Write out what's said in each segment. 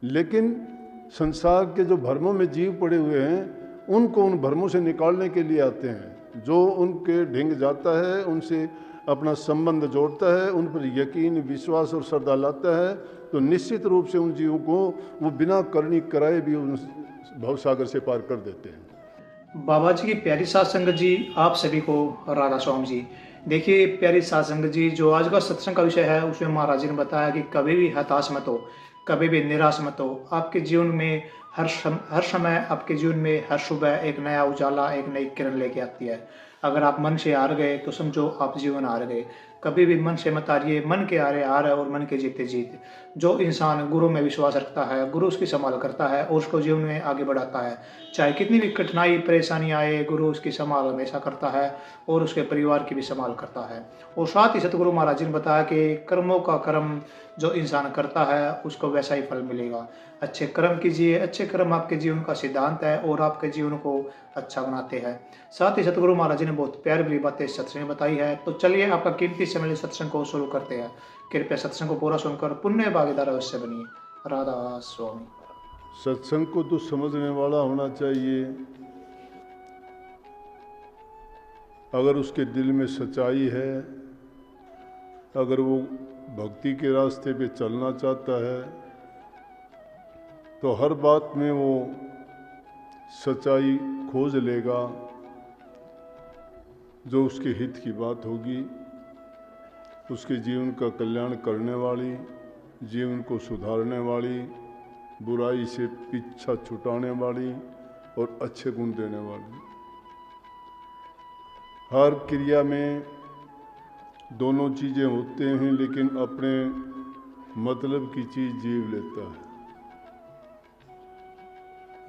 लेकिन संसार के जो भ्रमों में जीव पड़े हुए हैं उनको उन भ्रमों से निकालने के लिए आते हैं। जो उनके ढिंग जाता है, उनसे अपना संबंध जोड़ता है, उन पर यकीन, विश्वास और श्रद्धा लाता है, तो निश्चित रूप से उन जीवों को वो बिना करनी कराए भी उन भवसागर से पार कर देते हैं। बाबा जी की प्यारी साध संगत जी, आप सभी को राधा स्वामी जी। देखिए प्यारी साध संगत जी, जो आज का सत्संग का विषय है उसमें महाराज जी ने बताया कि कभी भी हताश मत हो, कभी भी निराश मत हो। आपके जीवन में हर समय आपके जीवन में हर सुबह एक नया उजाला, एक नई किरण लेके आती है। अगर आप मन से हार गए तो समझो आप जीवन हार गए। कभी भी मन से मत हारिए, मन के हारे हार है और मन के जीते जीत। जो इंसान गुरु में विश्वास रखता है, गुरु उसकी संभाल करता है और उसको जीवन में आगे बढ़ाता है। चाहे कितनी भी कठिनाई परेशानी आए, गुरु उसकी संभाल हमेशा करता है और उसके परिवार की भी संभाल करता है। और साथ ही सतगुरु महाराज जी ने बताया कि कर्मों का कर्म जो इंसान करता है उसको वैसा ही फल मिलेगा। अच्छे कर्म कीजिए, अच्छे कर्म आपके जीवन का सिद्धांत है और आपके जीवन को अच्छा बनाते हैं। साथ ही सतगुरु महाराज जी ने बहुत प्यारी प्यारी बातें सत्संग में बताई है। तो चलिए आपका कीमती समय सत्संग को शुरू करते हैं। कृपया सत्संग को पूरा सुनकर पुण्य भागीदार अवश्य बनिए। राधा स्वामी। सत्संग को तो समझने वाला होना चाहिए। अगर उसके दिल में सच्चाई है, अगर वो भक्ति के रास्ते पे चलना चाहता है, तो हर बात में वो सच्चाई खोज लेगा जो उसके हित की बात होगी, उसके जीवन का कल्याण करने वाली, जीवन को सुधारने वाली, बुराई से पीछा छुटाने वाली और अच्छे गुण देने वाली। हर क्रिया में दोनों चीज़ें होते हैं, लेकिन अपने मतलब की चीज़ जीव लेता है।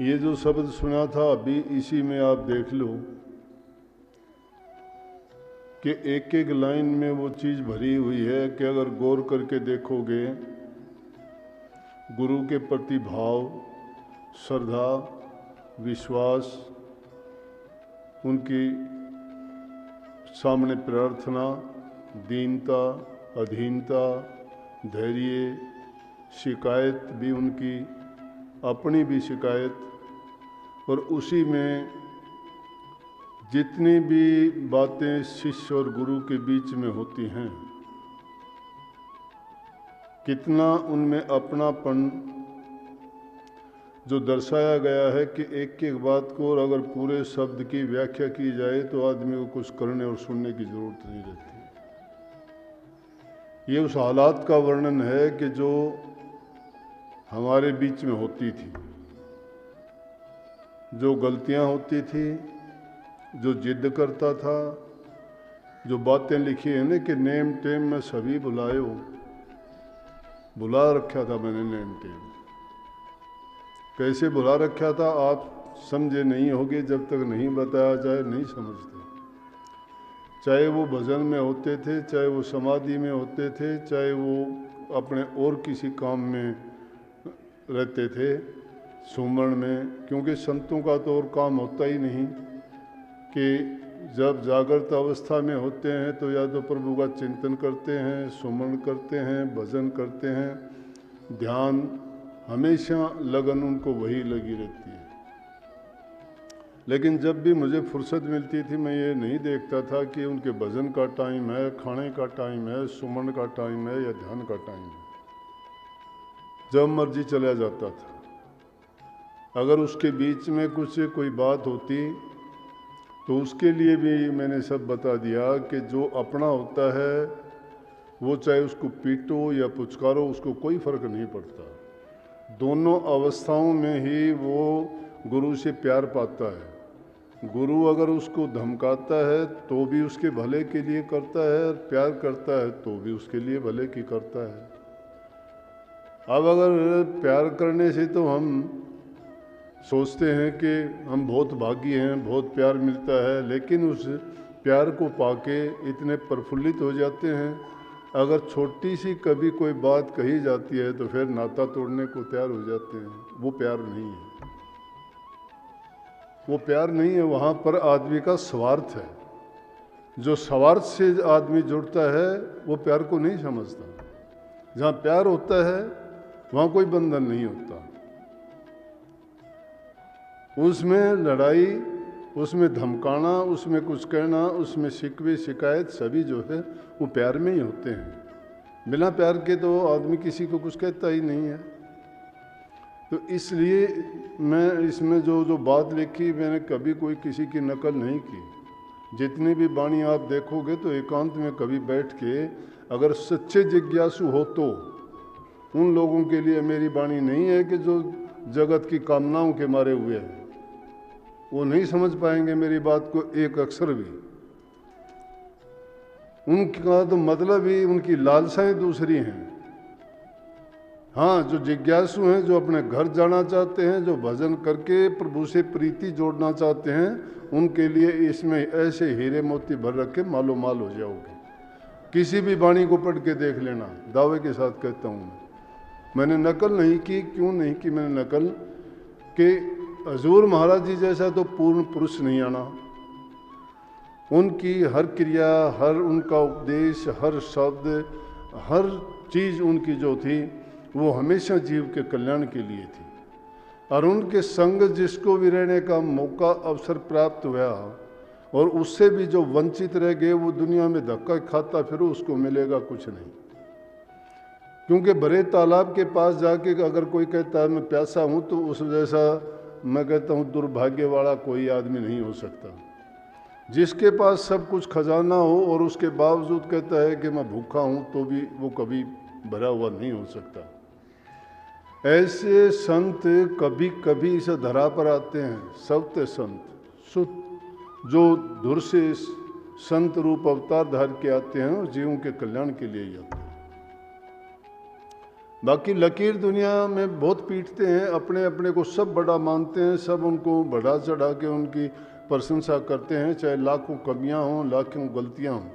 ये जो शब्द सुना था अभी, इसी में आप देख लो कि एक एक लाइन में वो चीज़ भरी हुई है कि अगर गौर करके देखोगे, गुरु के प्रति भाव, श्रद्धा, विश्वास, उनकी सामने प्रार्थना, दीनता, अधीनता, धैर्य, शिकायत भी उनकी, अपनी भी शिकायत, और उसी में जितनी भी बातें शिष्य और गुरु के बीच में होती हैं, कितना उनमें अपनापन जो दर्शाया गया है कि एक एक बात को और अगर पूरे शब्द की व्याख्या की जाए तो आदमी को कुछ करने और सुनने की जरूरत नहीं रहती। ये उस हालात का वर्णन है कि जो हमारे बीच में होती थी, जो गलतियां होती थी, जो जिद करता था, जो बातें लिखी है ना कि नेम टेम में सभी बुलायो, बुला रखा था मैंने नेम टेम। कैसे बुला रखा था आप समझे नहीं होगे, जब तक नहीं बताया जाए नहीं समझते। चाहे वो भजन में होते थे, चाहे वो समाधि में होते थे, चाहे वो अपने और किसी काम में रहते थे, सुमरण में, क्योंकि संतों का तो और काम होता ही नहीं कि जब जागृत अवस्था में होते हैं तो या तो प्रभु का चिंतन करते हैं, सुमरण करते हैं, भजन करते हैं, ध्यान, हमेशा लगन उनको वही लगी रहती है। लेकिन जब भी मुझे फुर्सत मिलती थी, मैं ये नहीं देखता था कि उनके भजन का टाइम है, खाने का टाइम है, सुमरण का टाइम है या ध्यान का टाइम है। जब मर्जी चला जाता था। अगर उसके बीच में कुछ कोई बात होती तो उसके लिए भी मैंने सब बता दिया कि जो अपना होता है वो चाहे उसको पीटो या पुचकारो, उसको कोई फर्क नहीं पड़ता। दोनों अवस्थाओं में ही वो गुरु से प्यार पाता है। गुरु अगर उसको धमकाता है तो भी उसके भले के लिए करता है, और प्यार करता है तो भी उसके लिए भले की करता है। अब अगर प्यार करने से तो हम सोचते हैं कि हम बहुत भागी हैं, बहुत प्यार मिलता है, लेकिन उस प्यार को पाके इतने प्रफुल्लित हो जाते हैं, अगर छोटी सी कभी कोई बात कही जाती है तो फिर नाता तोड़ने को तैयार हो जाते हैं। वो प्यार नहीं है, वो प्यार नहीं है। वहाँ पर आदमी का स्वार्थ है। जो स्वार्थ से आदमी जुड़ता है वो प्यार को नहीं समझता। जहाँ प्यार होता है वहाँ कोई बंधन नहीं होता। उसमें लड़ाई, उसमें धमकाना, उसमें कुछ कहना, उसमें शिकवे शिकायत सभी जो है वो प्यार में ही होते हैं। बिना प्यार के तो आदमी किसी को कुछ कहता ही नहीं है। तो इसलिए मैं इसमें जो जो बात लिखी, मैंने कभी कोई किसी की नकल नहीं की। जितनी भी वाणी आप देखोगे तो एकांत में कभी बैठ के अगर सच्चे जिज्ञासु हो तो उन लोगों के लिए मेरी वाणी नहीं है कि जो जगत की कामनाओं के मारे हुए हैं, वो नहीं समझ पाएंगे मेरी बात को एक अक्षर भी। उनका तो मतलब ही, उनकी लालसाएं दूसरी हैं। हाँ, जो जिज्ञासु हैं, जो अपने घर जाना चाहते हैं, जो भजन करके प्रभु से प्रीति जोड़ना चाहते हैं, उनके लिए इसमें ऐसे हीरे मोती भर रखे मालो माल हो जाओगे। किसी भी वाणी को पढ़ के देख लेना, दावे के साथ कहता हूँ। मैंने नकल नहीं की। क्यों नहीं की मैंने नकल? कि हजूर महाराज जी जैसा तो पूर्ण पुरुष नहीं आना। उनकी हर क्रिया, हर उनका उपदेश, हर शब्द, हर चीज़ उनकी जो थी वो हमेशा जीव के कल्याण के लिए थी। और उनके संग जिसको भी रहने का मौका अवसर प्राप्त हुआ और उससे भी जो वंचित रह गए, वो दुनिया में धक्का खाता फिर उसको मिलेगा कुछ नहीं। क्योंकि भरे तालाब के पास जाके अगर कोई कहता है मैं प्यासा हूँ, तो उस जैसा मैं कहता हूँ दुर्भाग्य वाला कोई आदमी नहीं हो सकता। जिसके पास सब कुछ खजाना हो और उसके बावजूद कहता है कि मैं भूखा हूँ, तो भी वो कभी भरा हुआ नहीं हो सकता। ऐसे संत कभी कभी इस धरा पर आते हैं, सत्य संत सुत, जो धुर से संत रूप अवतार धार के आते हैं और जीवों के कल्याण के लिए ही आते हैं। बाकी लकीर दुनिया में बहुत पीटते हैं, अपने अपने को सब बड़ा मानते हैं, सब उनको बढ़ा चढ़ा के उनकी प्रशंसा करते हैं, चाहे लाखों कमियां हों, लाखों गलतियां हों।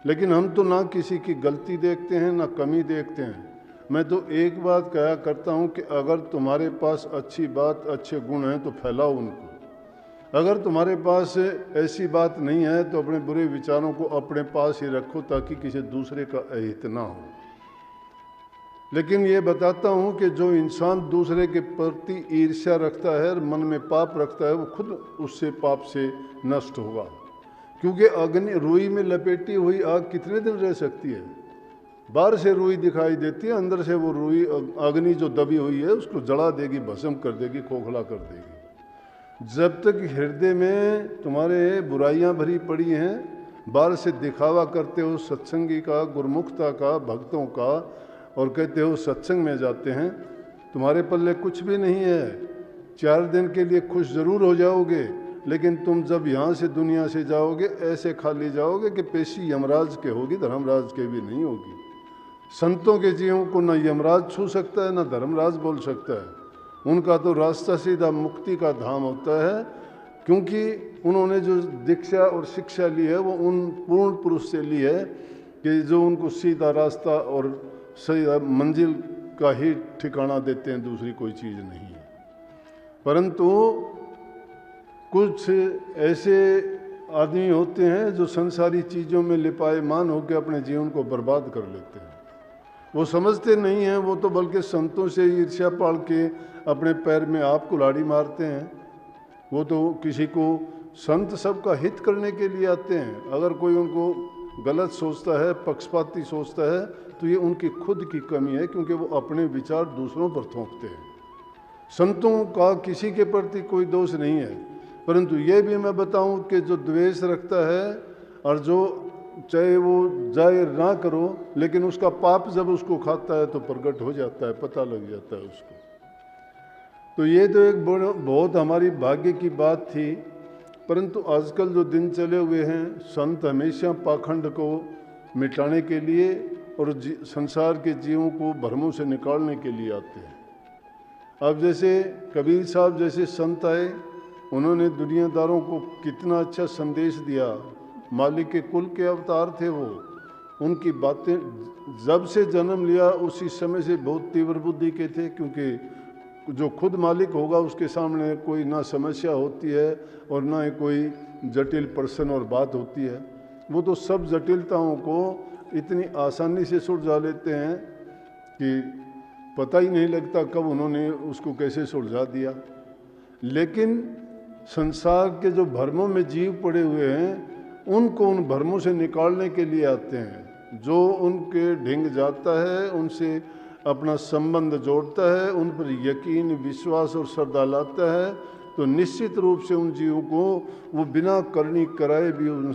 लेकिन हम तो ना किसी की गलती देखते हैं ना कमी देखते हैं। मैं तो एक बात कहा करता हूं कि अगर तुम्हारे पास अच्छी बात, अच्छे गुण हैं तो फैलाओ उनको। अगर तुम्हारे पास ऐसी बात नहीं है तो अपने बुरे विचारों को अपने पास ही रखो, ताकि किसी दूसरे का अहित ना हो। लेकिन ये बताता हूँ कि जो इंसान दूसरे के प्रति ईर्ष्या रखता है और मन में पाप रखता है, वो खुद उससे पाप से नष्ट होगा। क्योंकि अग्नि, रुई में लपेटी हुई आग कितने दिन रह सकती है? बाहर से रुई दिखाई देती है, अंदर से वो रुई अग्नि जो दबी हुई है उसको जला देगी, भस्म कर देगी, खोखला कर देगी। जब तक हृदय में तुम्हारे बुराइयां भरी पड़ी हैं, बाहर से दिखावा करते हो सत्संगी का, गुरमुखता का, भक्तों का, और कहते हो सत्संग में जाते हैं, तुम्हारे पल्ले कुछ भी नहीं है। 4 दिन के लिए खुश जरूर हो जाओगे, लेकिन तुम जब यहाँ से दुनिया से जाओगे ऐसे खाली जाओगे कि पेशी यमराज के होगी, धर्मराज के भी नहीं होगी। संतों के जीवों को न यमराज छू सकता है, न धर्मराज बोल सकता है। उनका तो रास्ता सीधा मुक्ति का धाम होता है, क्योंकि उन्होंने जो दीक्षा और शिक्षा ली है वो उन पूर्ण पुरुष से ली है कि जो उनको सीधा रास्ता और सही मंजिल का ही ठिकाना देते हैं, दूसरी कोई चीज़ नहीं है। परंतु कुछ ऐसे आदमी होते हैं जो संसारी चीज़ों में लिपायमान होकर अपने जीवन को बर्बाद कर लेते हैं। वो समझते नहीं हैं, वो तो बल्कि संतों से ईर्ष्या पाल के अपने पैर में आप कुल्हाड़ी मारते हैं। वो तो किसी को, संत सबका हित करने के लिए आते हैं। अगर कोई उनको गलत सोचता है, पक्षपाती सोचता है, तो ये उनकी खुद की कमी है, क्योंकि वो अपने विचार दूसरों पर थोपते हैं। संतों का किसी के प्रति कोई दोष नहीं है, परंतु ये भी मैं बताऊं कि जो द्वेष रखता है और जो चाहे वो जाहिर ना करो, लेकिन उसका पाप जब उसको खाता है तो प्रकट हो जाता है, पता लग जाता है उसको। तो ये तो एक बहुत हमारी भाग्य की बात थी। परंतु आजकल जो दिन चले हुए हैं, संत हमेशा पाखंड को मिटाने के लिए और संसार के जीवों को भ्रमों से निकालने के लिए आते हैं। अब जैसे कबीर साहब जैसे संत आए, उन्होंने दुनियादारों को कितना अच्छा संदेश दिया। मालिक के कुल के अवतार थे वो। उनकी बातें जब से जन्म लिया उसी समय से बहुत तीव्र बुद्धि के थे, क्योंकि जो खुद मालिक होगा उसके सामने कोई ना समस्या होती है और ना ही कोई जटिल प्रश्न और बात होती है। वो तो सब जटिलताओं को इतनी आसानी से सुलझा लेते हैं कि पता ही नहीं लगता कब उन्होंने उसको कैसे सुलझा दिया। लेकिन संसार के जो भ्रमों में जीव पड़े हुए हैं उनको उन भ्रमों से निकालने के लिए आते हैं। जो उनके ढिंग जाता है, उनसे अपना संबंध जोड़ता है, उन पर यकीन, विश्वास और श्रद्धा लाता है, तो निश्चित रूप से उन जीवों को वो बिना करनी कराए भी उन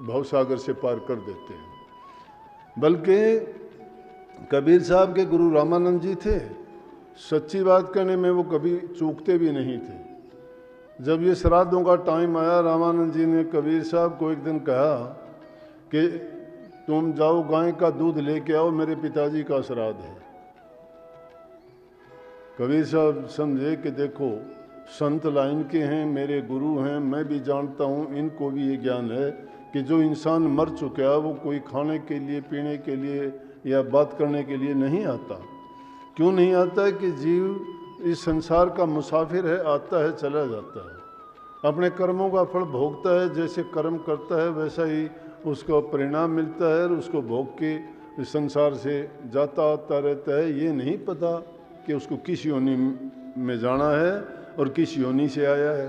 भवसागर से पार कर देते हैं। बल्कि कबीर साहब के गुरु रामानंद जी थे, सच्ची बात करने में वो कभी चूकते भी नहीं थे। जब ये श्राद्धों का टाइम आया, रामानंद जी ने कबीर साहब को एक दिन कहा कि तुम जाओ गाय का दूध लेके आओ, मेरे पिताजी का श्राद्ध है। कबीर साहब समझे कि देखो संत लाइन के हैं, मेरे गुरु हैं, मैं भी जानता हूँ, इनको भी ये ज्ञान है कि जो इंसान मर चुका है वो कोई खाने के लिए, पीने के लिए या बात करने के लिए नहीं आता। क्यों नहीं आता है कि जीव इस संसार का मुसाफिर है, आता है चला जाता है, अपने कर्मों का फल भोगता है। जैसे कर्म करता है वैसा ही उसको परिणाम मिलता है और उसको भोग के इस संसार से जाता आता रहता है। ये नहीं पता कि उसको किस योनि में जाना है और किस योनि से आया है।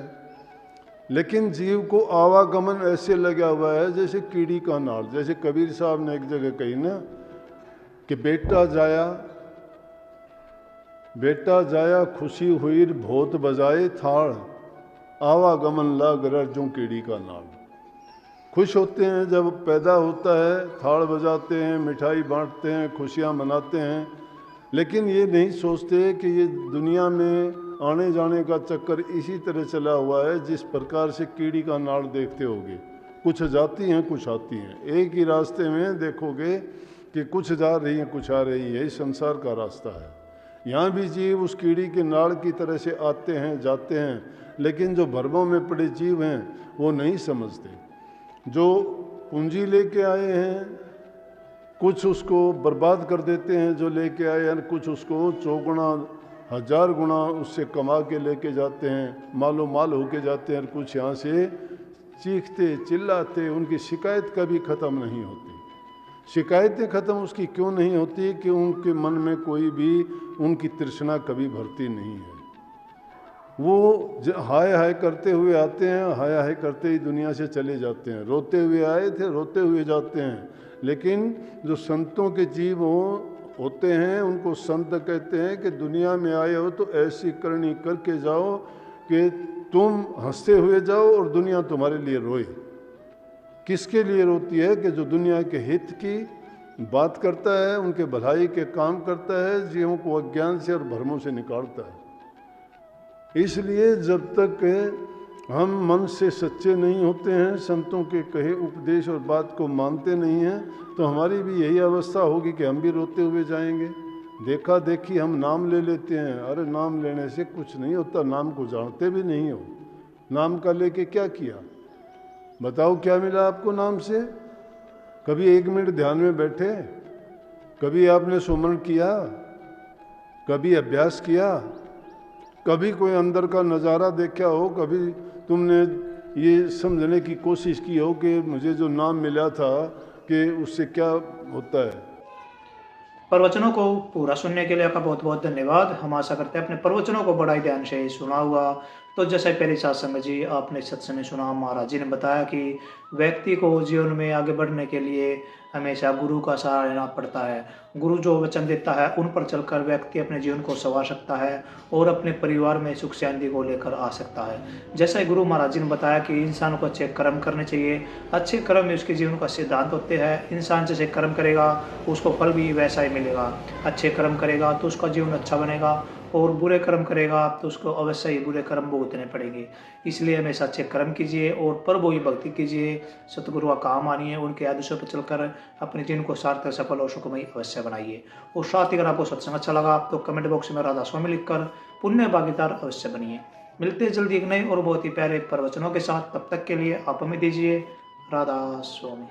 लेकिन जीव को आवागमन ऐसे लगा हुआ है जैसे कीड़ी का नाल। जैसे कबीर साहब ने एक जगह कही ना कि बेटा जाया खुशी हुई भोत बजाए थाल, आवागमन लाग रज्जों कीड़ी का नाल। खुश होते हैं जब पैदा होता है, थाल बजाते हैं, मिठाई बांटते हैं, खुशियां मनाते हैं, लेकिन ये नहीं सोचते कि ये दुनिया में आने जाने का चक्कर इसी तरह चला हुआ है जिस प्रकार से कीड़ी का नाल देखते होगे, कुछ जाती हैं कुछ आती हैं। एक ही रास्ते में देखोगे कि कुछ जा रही हैं कुछ आ रही है। इस संसार का रास्ता है। यहाँ भी जीव उस कीड़ी के नाल की तरह से आते हैं जाते हैं, लेकिन जो भ्रमों में पड़े जीव हैं वो नहीं समझते। जो पूंजी लेके आए हैं कुछ उसको बर्बाद कर देते हैं, जो लेके आए हैं कुछ उसको 4 गुना 1000 गुना उससे कमा के लेके जाते हैं, मालो माल होके जाते हैं। कुछ यहाँ से चीखते चिल्लाते, उनकी शिकायत कभी ख़त्म नहीं होती। शिकायतें ख़त्म उसकी क्यों नहीं होती कि उनके मन में कोई भी उनकी तृष्णा कभी भरती नहीं है। वो हाय हाय करते हुए आते हैं, हाय हाय करते ही दुनिया से चले जाते हैं। रोते हुए आए थे, रोते हुए जाते हैं। लेकिन जो संतों के जीव होते हैं उनको संत कहते हैं कि दुनिया में आए हो तो ऐसी करनी करके जाओ कि तुम हंसते हुए जाओ और दुनिया तुम्हारे लिए रोए। किसके लिए रोती है? कि जो दुनिया के हित की बात करता है, उनके भलाई के काम करता है, जीवों को अज्ञान से और भ्रमों से निकालता है। इसलिए जब तक हम मन से सच्चे नहीं होते हैं, संतों के कहे उपदेश और बात को मानते नहीं हैं, तो हमारी भी यही अवस्था होगी कि हम भी रोते हुए जाएंगे। देखा देखी हम नाम ले लेते हैं। अरे नाम लेने से कुछ नहीं होता, नाम को जानते भी नहीं हो। नाम का लेके क्या किया? बताओ क्या मिला आपको नाम से? कभी 1 मिनट ध्यान में बैठे? कभी आपने सुमरण किया? कभी अभ्यास किया? कभी कोई अंदर का नज़ारा देखा हो? कभी तुमने ये समझने की कोशिश की हो कि मुझे जो नाम मिला था कि उससे क्या होता है? प्रवचनों को पूरा सुनने के लिए आपका बहुत बहुत धन्यवाद। हम आशा करते हैं अपने प्रवचनों को बड़ा ही ध्यान से सुना हुआ। तो जैसे पहले सत्संग जी आपने सत्संग में सुना, महाराज जी ने बताया कि व्यक्ति को जीवन में आगे बढ़ने के लिए हमेशा गुरु का सहारा लेना पड़ता है। गुरु जो वचन देता है उन पर चलकर व्यक्ति अपने जीवन को संवार सकता है और अपने परिवार में सुख शांति को लेकर आ सकता है। जैसे गुरु महाराज जी ने बताया कि इंसान को अच्छे कर्म करने चाहिए। अच्छे कर्म में उसके जीवन का सिद्धांत होते हैं। इंसान जैसे कर्म करेगा उसको फल भी वैसा ही मिलेगा। अच्छे कर्म करेगा तो उसका जीवन अच्छा बनेगा और बुरे कर्म करेगा तो उसको अवश्य ही बुरे कर्म भुगतने पड़ेंगे। इसलिए हमेशा अच्छे कर्म कीजिए और प्रभु की भक्ति कीजिए, सतगुरु का काम मानिए, उनके आदेशों पर चलकर अपने जीवन को सार्थक, सफल और सुखमय अवश्य बनाइए। और साथ ही अगर आपको सत्संग अच्छा लगा तो कमेंट बॉक्स में राधा स्वामी लिखकर पुण्य भागीदार अवश्य बनिए। मिलते हैं जल्दी एक नए और बहुत ही प्यारे प्रवचनों के साथ। तब तक के लिए आप हमें दीजिए राधा स्वामी।